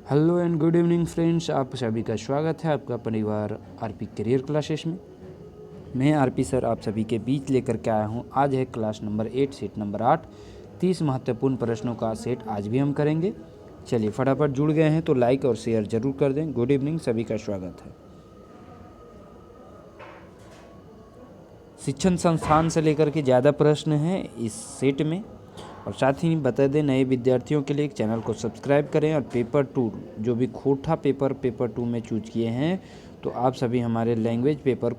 Hello and good evening friends, आप सभी का स्वागत है आपका परिवार आरपी करियर क्लासेस में। मैं आरपी सर आप सभी के बीच लेकर के आया हूं। आज है क्लास नंबर 8 सेट नंबर 8। 30 महत्वपूर्ण प्रश्नों का सेट आज भी हम करेंगे। चलिए फटाफट जुड़ गए हैं तो लाइक और शेयर जरूर कर दें। गुड इवनिंग, सभी का स्वागत है। शिक्षण संस्थान से लेकर के ज़्यादा प्रश्न हैं इस सेट में। और साथ ही बता दें, नए विद्यार्थियों के लिए चैनल को सब्सक्राइब करें। और पेपर 2 जो भी खोटा पेपर 2 में चूज किए हैं, तो आप सभी हमारे लैंग्वेज पेपर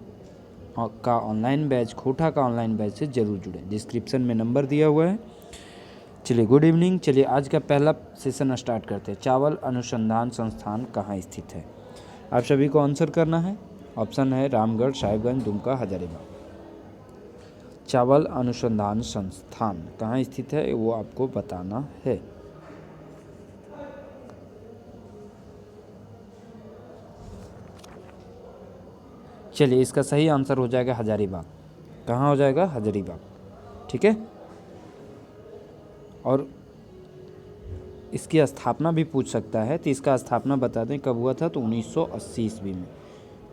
का ऑनलाइन बैच, खोटा का ऑनलाइन बैच से ज़रूर जुड़ें। डिस्क्रिप्शन में नंबर दिया हुआ है। चलिए गुड इवनिंग। चलिए आज का पहला सेशन स्टार्ट करते हैं। चावल अनुसंधान संस्थान कहाँ स्थित है? आप सभी को आंसर करना है। ऑप्शन है रामगढ़, साहिबगंज, दुमका, हजारीबाग। चावल अनुसंधान संस्थान कहाँ स्थित है वो आपको बताना है। चलिए इसका सही आंसर हो जाएगा हजारीबाग। कहाँ हो जाएगा? हजारीबाग। ठीक है। और इसकी स्थापना भी पूछ सकता है, तो इसका स्थापना बता दें कब हुआ था। तो 1980 ईस्वी में।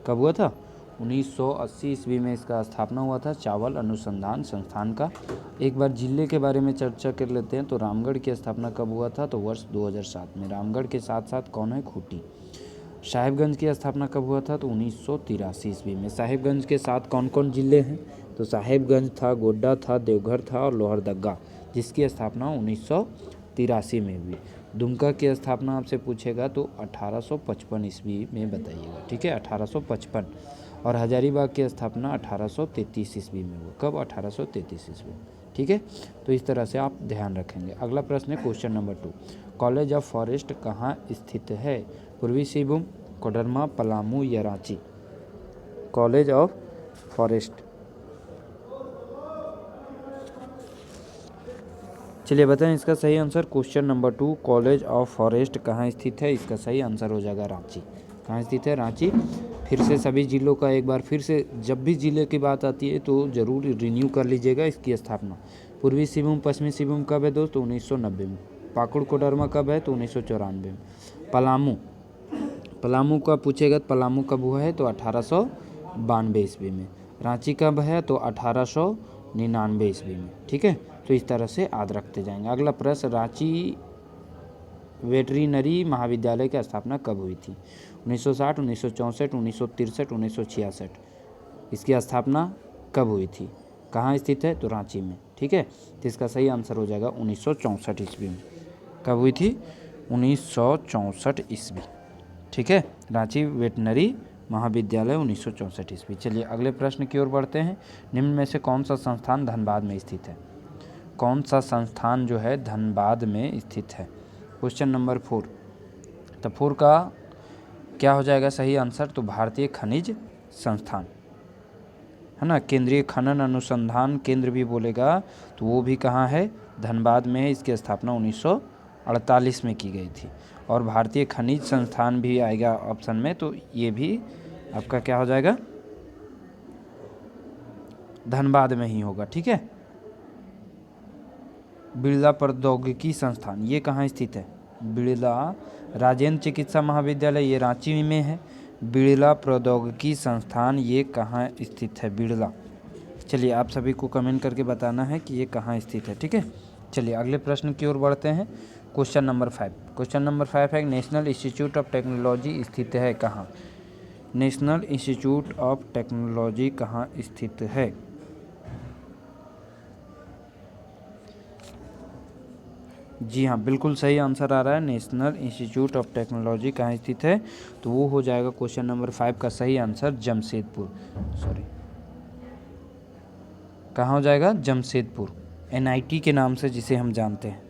कब हुआ था? 1980 ईस्वी में इसका स्थापना हुआ था, चावल अनुसंधान संस्थान का। एक बार जिले के बारे में चर्चा कर लेते हैं। तो रामगढ़ की स्थापना कब हुआ था? तो वर्ष 2007 में। रामगढ़ के साथ साथ कौन है? खूंटी। साहिबगंज की स्थापना कब हुआ था? तो 1983 ईस्वी में। साहिबगंज के साथ कौन कौन जिले हैं? तो साहिबगंज था, गोड्डा था, देवघर था और लोहरदगा, जिसकी स्थापना 1983 में हुई। दुमका की स्थापना आपसे पूछेगा तो 1855 ईस्वी में बताइएगा। ठीक है, 1855। और हजारीबाग की स्थापना 1833 ईस्वी में हुआ। कब? 1833 ईस्वी। ठीक है, तो इस तरह से आप ध्यान रखेंगे। अगला प्रश्न है question number 2। College of forest कहाँ स्थित है? पूर्वी सिंहभूम, कोडरमा, पलामू या रांची? College of forest. चलिए बताएं इसका सही answer. Question number 2, college of forest कहाँ स्थित है? इसका सही आंसर हो जाएगा रांची। कहाँ स्थित है? रांची। फिर से सभी जिलों का एक बार फिर से, जब भी जिले की बात आती है तो ज़रूर रिन्यू कर लीजिएगा इसकी स्थापना। पूर्वी सिंहभूम, पश्चिमी सिंहभूम कब है दोस्त? 1990 में। पाकुड़, कोडरमा कब है? तो 1994 में। पलामू का पूछेगा तो पलामू कब हुआ है? तो 1892 ईस्वी में। रांची कब है? तो 1899 ईस्वी में। ठीक है, तो इस तरह से याद रखते जाएंगे। अगला प्रश्न, रांची वेटरिनरी महाविद्यालय की स्थापना कब हुई थी? 1960, 1964, 1963, 1966। इसकी स्थापना कब हुई थी? कहाँ स्थित है? तो रांची में। ठीक है, तो इसका सही आंसर हो जाएगा 1964 ईस्वी में। कब हुई थी? 1964 ईस्वी। ठीक है, रांची वेटनरी महाविद्यालय 1964 ईस्वी। चलिए अगले प्रश्न की ओर बढ़ते हैं। निम्न में से कौन सा संस्थान धनबाद में स्थित है? कौन सा संस्थान जो है धनबाद में स्थित है? Question number 4। तो 4 का क्या हो जाएगा सही आंसर? तो भारतीय खनिज संस्थान है ना, केंद्रीय खनन अनुसंधान केंद्र भी बोलेगा, तो वो भी कहाँ है? धनबाद में है। इसकी स्थापना 1948 में की गई थी। और भारतीय खनिज संस्थान भी आएगा ऑप्शन में, तो ये भी आपका क्या हो जाएगा? धनबाद में ही होगा। ठीक है। बिरला प्रौद्योगिकी संस्थान ये कहाँ स्थित है? बिरला राजेंद्र चिकित्सा महाविद्यालय ये रांची में है। बिरला प्रौद्योगिकी संस्थान ये कहाँ स्थित है? बिरला। चलिए आप सभी को कमेंट करके बताना है कि ये कहाँ स्थित है। ठीक है, चलिए अगले प्रश्न की ओर बढ़ते हैं। Question number 5। क्वेश्चन नंबर 5 है, नेशनल इंस्टीट्यूट ऑफ टेक्नोलॉजी स्थित है कहाँ? नेशनल इंस्टीट्यूट ऑफ टेक्नोलॉजी कहाँ स्थित है? जी हाँ, बिल्कुल सही आंसर आ रहा है। नेशनल इंस्टीट्यूट ऑफ टेक्नोलॉजी कहाँ स्थित है? तो वो हो जाएगा क्वेश्चन नंबर 5 का सही आंसर जमशेदपुर। कहाँ हो जाएगा? जमशेदपुर, NIT के नाम से जिसे हम जानते हैं,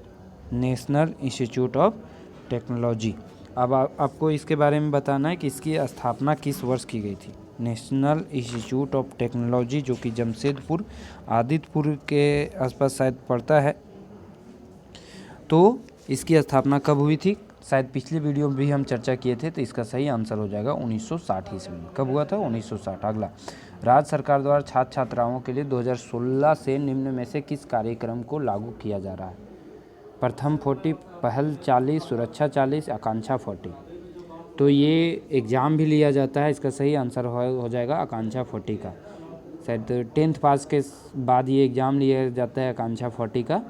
नेशनल इंस्टीट्यूट ऑफ टेक्नोलॉजी। अब आपको इसके बारे में बताना है कि इसकी स्थापना किस वर्ष की गई थी। नेशनल इंस्टीट्यूट ऑफ टेक्नोलॉजी जो कि जमशेदपुर आदित्यपुर के आसपास शायद पड़ता है, तो इसकी स्थापना कब हुई थी? शायद पिछले वीडियो में भी हम चर्चा किए थे, तो इसका सही आंसर हो जाएगा 1960 ईस्वी में। कब हुआ था? 1960। अगला, राज्य सरकार द्वारा छात्र छात्राओं के लिए 2016 से निम्न में से किस कार्यक्रम को लागू किया जा रहा है? प्रथम 40, पहल 40, सुरक्षा 40, आकांक्षा 40। तो ये एग्ज़ाम भी लिया जाता है, इसका सही आंसर हो जाएगा आकांक्षा 40 का। शायद 10th पास के बाद ये एग्ज़ाम लिया जाता है आकांक्षा 40 का,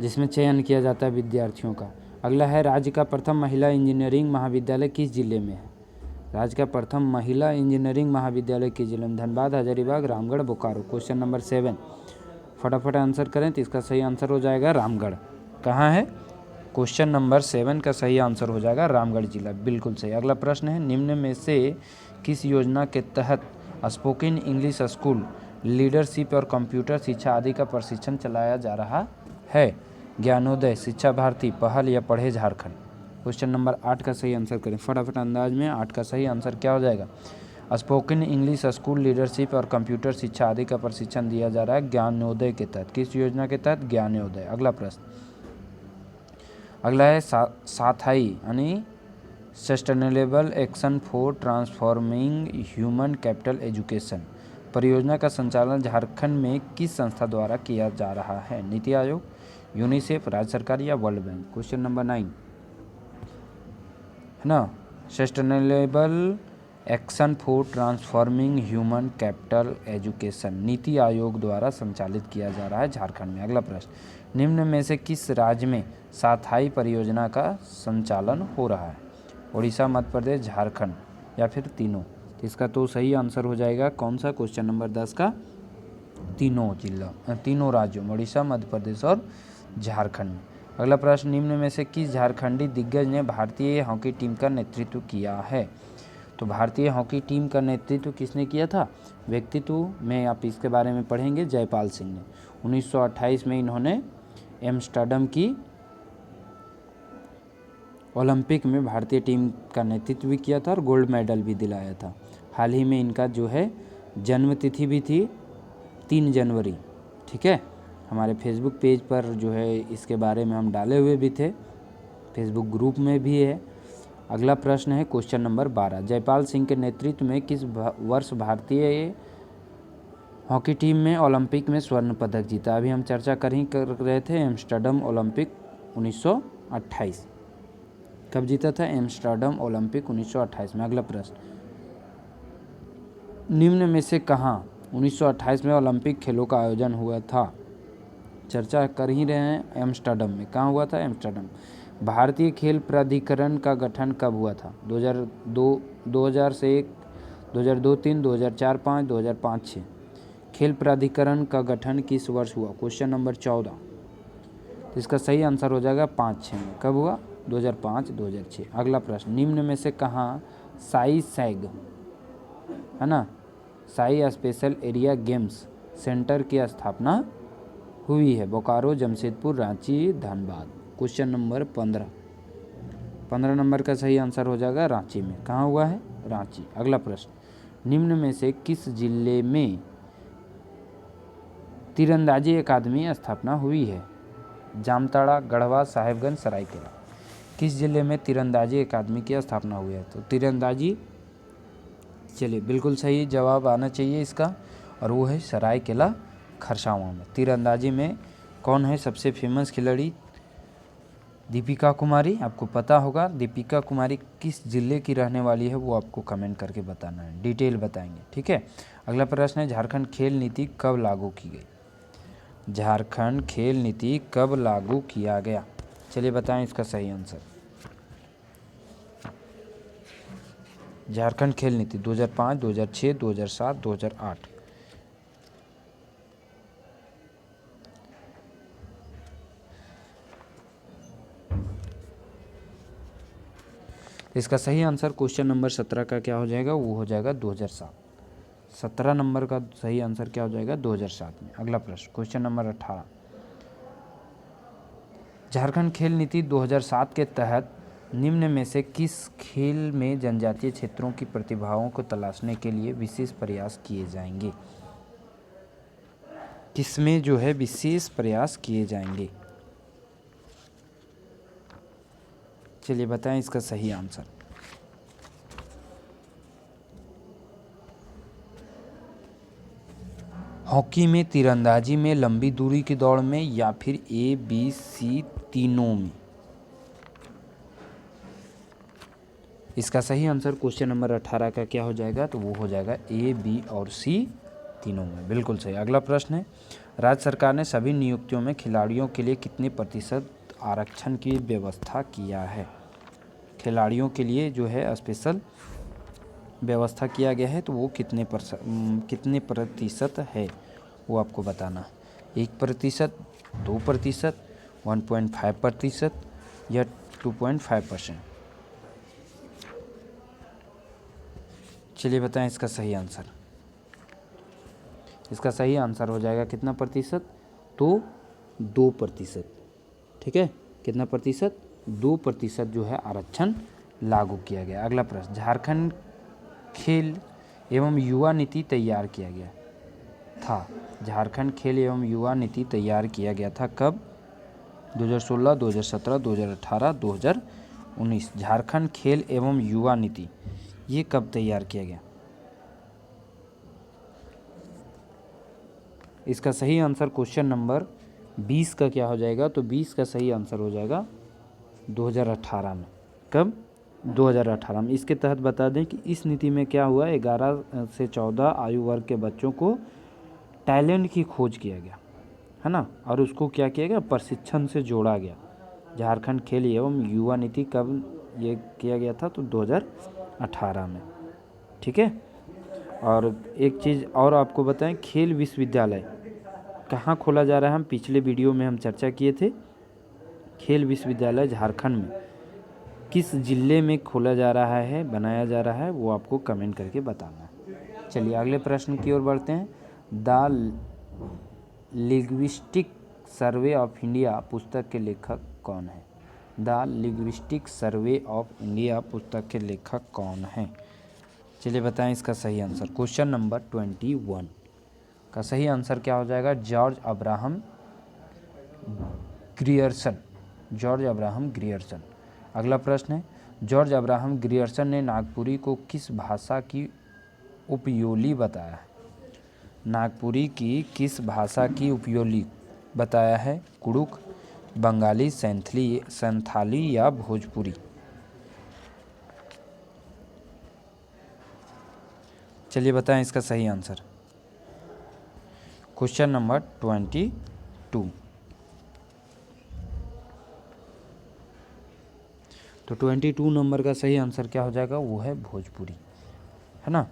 जिसमें चयन किया जाता है विद्यार्थियों का। अगला है, राज्य का प्रथम महिला इंजीनियरिंग महाविद्यालय किस जिले में है? राज्य का प्रथम महिला इंजीनियरिंग महाविद्यालय किस जिले में? धनबाद, हजारीबाग, रामगढ़, बोकारो। क्वेश्चन नंबर 7, फटाफट आंसर करें तो इसका सही आंसर हो जाएगा रामगढ़। कहाँ है? क्वेश्चन नंबर 7 का सही आंसर हो जाएगा रामगढ़ जिला, बिल्कुल सही। अगला प्रश्न है, निम्न में से किस योजना के तहत स्पोकन इंग्लिश स्कूल, लीडरशिप और कंप्यूटर शिक्षा आदि का प्रशिक्षण चलाया जा रहा है? ज्ञानोदय, शिक्षा भारती, पहल या पढ़े झारखंड। क्वेश्चन नंबर 8 का सही आंसर करें फटाफट अंदाज में। 8 का सही आंसर क्या हो जाएगा? स्पोकन इंग्लिश स्कूल, लीडरशिप और कंप्यूटर शिक्षा आदि का प्रशिक्षण दिया जा रहा है ज्ञानोदय के तहत। किस योजना के तहत? ज्ञानोदय। अगला प्रश्न, अगला है साथाई यानी sustainable action for transforming human capital education परियोजना का संचालन झारखंड में किस संस्था द्वारा किया जा रहा है? नीति आयोग, यूनिसेफ, राज्य सरकार या वर्ल्ड बैंक। क्वेश्चन नंबर 9 है ना, sustainable action for transforming human capital education NITI Aayog द्वारा संचालित किया जा रहा है झारखंड में। अगला प्रश्न, निम्न में से किस राज्य में साथाई परियोजना का संचालन हो रहा है? उड़ीसा, मध्य प्रदेश, झारखंड या फिर तीनों। तो इसका तो सही आंसर हो जाएगा कौन सा? क्वेश्चन नंबर 10 का तीनों राज्यों में, उड़ीसा, मध्य प्रदेश और झारखंड में। अगला प्रश्न, निम्न में से किस झारखंडी दिग्गज ने भारतीय हॉकी टीम का नेतृत्व किया है? तो भारतीय हॉकी टीम का नेतृत्व किसने किया था? व्यक्तित्व में आप इसके बारे में पढ़ेंगे, जयपाल सिंह ने। 1928 में इन्होंने एम्स्टर्डम की ओलंपिक में भारतीय टीम का नेतृत्व भी किया था और गोल्ड मेडल भी दिलाया था। हाल ही में इनका जो है जन्म तिथि भी थी 3 जनवरी। ठीक है, हमारे फेसबुक पेज पर जो है इसके बारे में हम डाले हुए भी थे, फेसबुक ग्रुप में भी है। अगला प्रश्न है क्वेश्चन नंबर 12, जयपाल सिंह के नेतृत्व में किस वर्ष भारतीय हॉकी टीम में ओलंपिक में स्वर्ण पदक जीता? अभी हम चर्चा कर रहे थे एम्स्टर्डम ओलंपिक 1928। कब जीता था? एम्स्टर्डम ओलंपिक 1928 में। अगला प्रश्न, निम्न में से कहाँ 1928 में ओलंपिक खेलों का आयोजन हुआ था? चर्चा कर ही रहे हैं, एम्स्टर्डम में। कहाँ हुआ था? एम्स्टर्डम। भारतीय खेल प्राधिकरण का गठन कब हुआ था? 2002, 2001, 2002-3, 2004-5, 2005-6। खेल प्राधिकरण का गठन किस वर्ष हुआ? Question number 14। तो इसका सही आंसर हो जाएगा 5-6 में। कब हुआ? 2005, 2006। अगला प्रश्न, निम्न में से कहाँ साई सैग है ना, Sai special area games centre की स्थापना हुई है? Bokaro, Jamshedpur, Ranchi, Dhanbad. Question number 15 number का सही आंसर हो जाएगा रांची में। कहाँ हुआ है? रांची। अगला प्रश्न, निम्न में से किस जिले में तीरंदाजी अकादमी स्थापना हुई है? जामताड़ा, गढ़वा, साहेबगंज, सरायकेला। किस जिले में तीरंदाजी अकादमी की स्थापना हुई है? तो तीरंदाजी, चलिए बिल्कुल सही जवाब आना चाहिए इसका, और वो है सरायकेला खरसावां में। तीरंदाजी में कौन है सबसे फेमस खिलाड़ी? दीपिका कुमारी। आपको पता होगा दीपिका कुमारी किस जिले की रहने वाली है, वो आपको कमेंट करके बताना है, डिटेल बताएंगे। ठीक है, अगला प्रश्न है, झारखंड खेल नीति कब लागू की गई? झारखंड खेल नीति कब लागू किया गया? चलिए बताएं इसका सही आंसर। झारखंड खेल नीति 2005, 2006, 2007, 2008। इसका सही आंसर क्वेश्चन नंबर 17 का क्या हो जाएगा? वो हो जाएगा 2007। 17 नंबर का सही आंसर क्या हो जाएगा? 2007 में। अगला प्रश्न क्वेश्चन नंबर 18, झारखंड खेल नीति 2007 के तहत निम्न में से किस खेल में जनजातीय क्षेत्रों की प्रतिभाओं को तलाशने के लिए विशेष प्रयास किए जाएंगे? किसमें जो है विशेष प्रयास किए जाएंगे? चलिए बताएं इसका सही आंसर। हॉकी में, तीरंदाजी में, लंबी दूरी की दौड़ में या फिर ए बी सी तीनों में? इसका सही आंसर क्वेश्चन नंबर 18 का क्या हो जाएगा? तो वो हो जाएगा ए बी और सी तीनों में। बिल्कुल सही। अगला प्रश्न है, राज्य सरकार ने सभी नियुक्तियों में खिलाड़ियों के लिए कितने प्रतिशत आरक्षण की व्यवस्था किया है? खिलाड़ियों के लिए जो है स्पेशल व्यवस्था किया गया है, तो वो कितने प्रतिशत है वो आपको बताना। 1%, 2%, 1.5% या 2.5%? चलिए बताएं इसका सही आंसर। इसका सही आंसर हो जाएगा कितना प्रतिशत? तो 2%। ठीक है, कितना प्रतिशत? 2% जो है आरक्षण लागू किया गया। अगला प्रश्न, झारखंड खेल एवं युवा नीति तैयार किया गया था। झारखंड खेल एवं युवा नीति तैयार किया गया था कब? 2016, 2017, 2018, 2019। झारखंड खेल एवं युवा नीति ये कब तैयार किया गया? इसका सही आंसर क्वेश्चन नंबर 20 का क्या हो जाएगा? तो 20 का सही आंसर हो जाएगा 2018 में। कब? 2018 में। इसके तहत बता दें कि इस नीति में क्या हुआ, 11 से 14 आयु वर्ग के बच्चों को टैलेंट की खोज किया गया है ना, और उसको क्या किया गया? प्रशिक्षण से जोड़ा गया। झारखंड खेल एवं युवा नीति कब ये किया गया था? तो 2018 में। ठीक है, और एक चीज़ और आपको बताएं, खेल विश्वविद्यालय कहाँ खोला जा रहा है? हम पिछले वीडियो में हम चर्चा किए थे। खेल विश्वविद्यालय झारखंड में किस जिले में खोला जा रहा है, बनाया जा रहा है, वो आपको कमेंट करके बताना। चलिए अगले प्रश्न की ओर बढ़ते हैं। The linguistic survey of India पुस्तक के लेखक कौन है? The linguistic survey of India पुस्तक के लेखक कौन है? चलिए बताएं इसका सही आंसर। क्वेश्चन नंबर 21 का सही आंसर क्या हो जाएगा? George Abraham Grierson. George Abraham Grierson. अगला प्रश्न है, जॉर्ज अब्राहम ग्रियर्सन ने नागपुरी को किस भाषा की उपयोली बताया है? नागपुरी की किस भाषा की उपयोली बताया है? कुड़ुक, बंगाली, संथाली या भोजपुरी? चलिए बताएं इसका सही आंसर। Question number 22। तो 22 नंबर का सही आंसर क्या हो जाएगा? वो है भोजपुरी, है ना।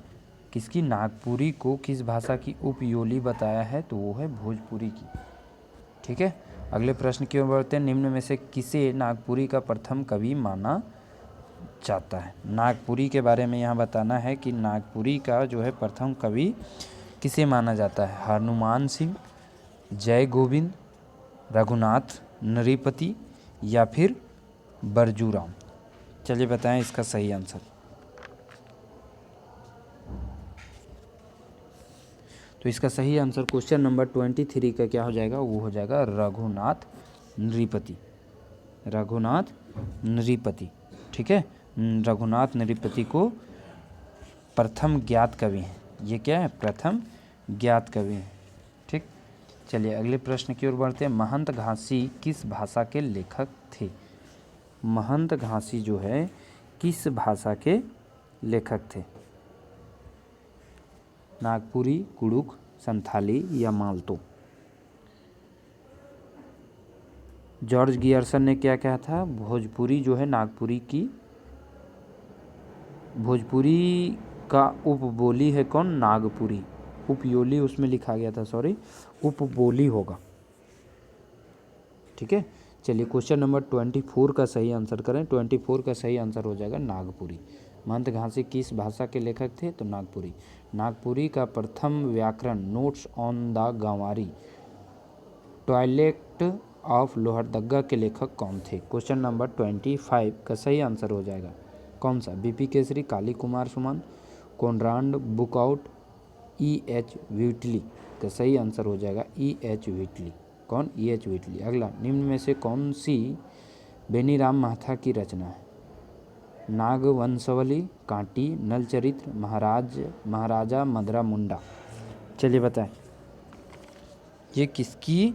किसकी? नागपुरी को किस भाषा की उपयोली बताया है? तो वो है भोजपुरी की। ठीक है, अगले प्रश्न की ओर बढ़ते हैं। निम्न में से किसे नागपुरी का प्रथम कवि माना जाता है? नागपुरी के बारे में यहाँ बताना है कि नागपुरी का जो है प्रथम कवि किसे माना जाता है? हनुमान सिंह, जय गोविंद, रघुनाथ नृपति या फिर बरजूराम? चलिए बताएं इसका सही आंसर। तो इसका सही आंसर क्वेश्चन नंबर 23 का क्या हो जाएगा? वो हो जाएगा रघुनाथ नृपति। रघुनाथ नृपति। ठीक है, रघुनाथ नृपति को प्रथम ज्ञात कवि हैं। ये क्या है? प्रथम ज्ञात कवि हैं। ठीक, चलिए अगले प्रश्न की ओर बढ़ते हैं। महंत घासी किस भाषा के लेखक थे? महंत घासी जो है किस भाषा के लेखक थे? नागपुरी, कुड़ुक, संथाली या मालतो? जॉर्ज गियर्सन ने क्या कहा था? भोजपुरी जो है नागपुरी की, भोजपुरी का उपबोली है कौन? नागपुरी। उपयोली उसमें लिखा गया था, सॉरी, उपबोली होगा। ठीक है, चलिए क्वेश्चन नंबर 24 का सही आंसर करें। 24 का सही आंसर हो जाएगा नागपुरी। महंत घासी किस भाषा के लेखक थे? तो नागपुरी। नागपुरी का प्रथम व्याकरण notes on the Ganwari toilet of Lohardaga के लेखक कौन थे? क्वेश्चन नंबर 25 का सही आंसर हो जाएगा कौन सा? BP Kesari, Kali Kumar Suman, Conrad बुकआउट, E.H. Whitley? का सही आंसर हो जाएगा E.H. व्हिटली। कौन? E.H. व्हिटली। अगला, निम्न में से कौन सी बेनीराम माथा की रचना है? नागवंशवली, कांटी, नलचरित्र, महाराजा मदरा मुंडा? चलिए बताएं ये किसकी,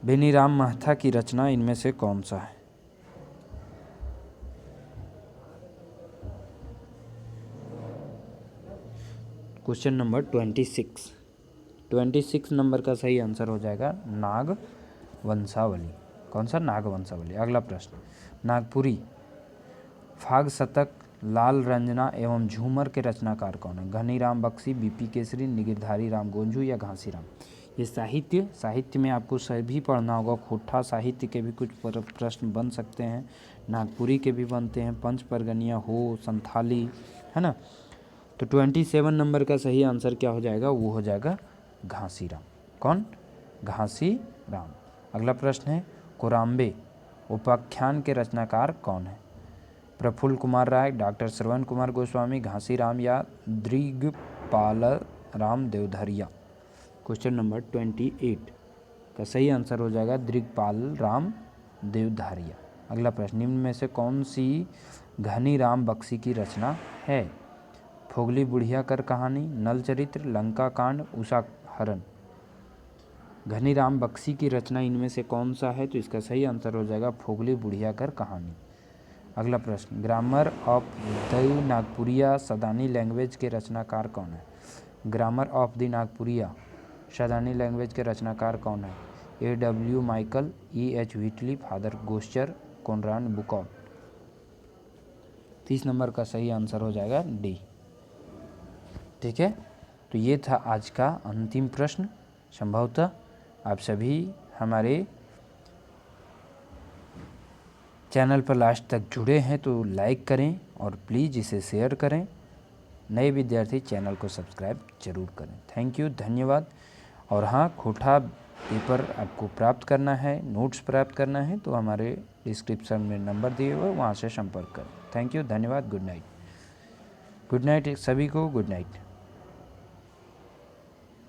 बेनीराम महता की रचना इनमें से कौन सा है? क्वेश्चन नंबर 26 नंबर का सही आंसर हो जाएगा नाग वंशावली। कौन सा? नाग वंशावली। अगला प्रश्न, नागपुरी, फाग शतक, लाल रंजना एवं झूमर के रचनाकार कौन है? घनीराम बख्शी, बीपी केसरी, निगिरधारी राम गोंझू या घासीराम? ये साहित्य में आपको सभी पढ़ना होगा। खोटा साहित्य के भी कुछ प्रश्न बन सकते हैं, नागपुरी के भी बनते हैं, पंच परगनिया हो, संथाली, है ना। तो 27 नंबर का सही आंसर क्या हो जाएगा? वो हो जाएगा घासीराम। कौन? घासीराम। अगला प्रश्न है, कोराम्बे उपाख्यान के रचनाकार कौन है? प्रफुल्ल कुमार राय, डॉक्टर श्रवण कुमार गोस्वामी, घासीराम या दृगपाल राम देवधरिया? क्वेश्चन नंबर 28 का सही आंसर हो जाएगा दृगपाल राम देवधरिया। अगला प्रश्न, निम्न में से कौन सी घनीराम बख्शी की रचना है? फोगली बुढ़िया कर कहानी, नल चरित्र, लंका कांड, उषा हरण? घनीराम बख्शी की रचना इनमें से कौन सा है? तो इसका सही आंसर हो जाएगा फोगली बुढ़िया कर कहानी। अगला प्रश्न, grammar of the Nagpuria Sadani language के रचनाकार कौन है? Grammar of the Nagpuria Sadani language के रचनाकार कौन है? A.W. Michael, E.H. Whitley, father Goscher, Konrad Buckout? 30 number का सही आंसर हो जाएगा डी। ठीक है, तो ये था आज का अंतिम प्रश्न। संभवतः आप सभी हमारे चैनल पर लास्ट तक जुड़े हैं तो लाइक करें और प्लीज़ इसे शेयर करें। नए विद्यार्थी चैनल को सब्सक्राइब जरूर करें। थैंक यू, धन्यवाद। और हाँ, खोटा पेपर आपको प्राप्त करना है, नोट्स प्राप्त करना है तो हमारे डिस्क्रिप्शन में नंबर दिए हुए वहाँ से संपर्क करें। थैंक यू, धन्यवाद, गुड नाइट। गुड नाइट सभी को, गुड नाइट।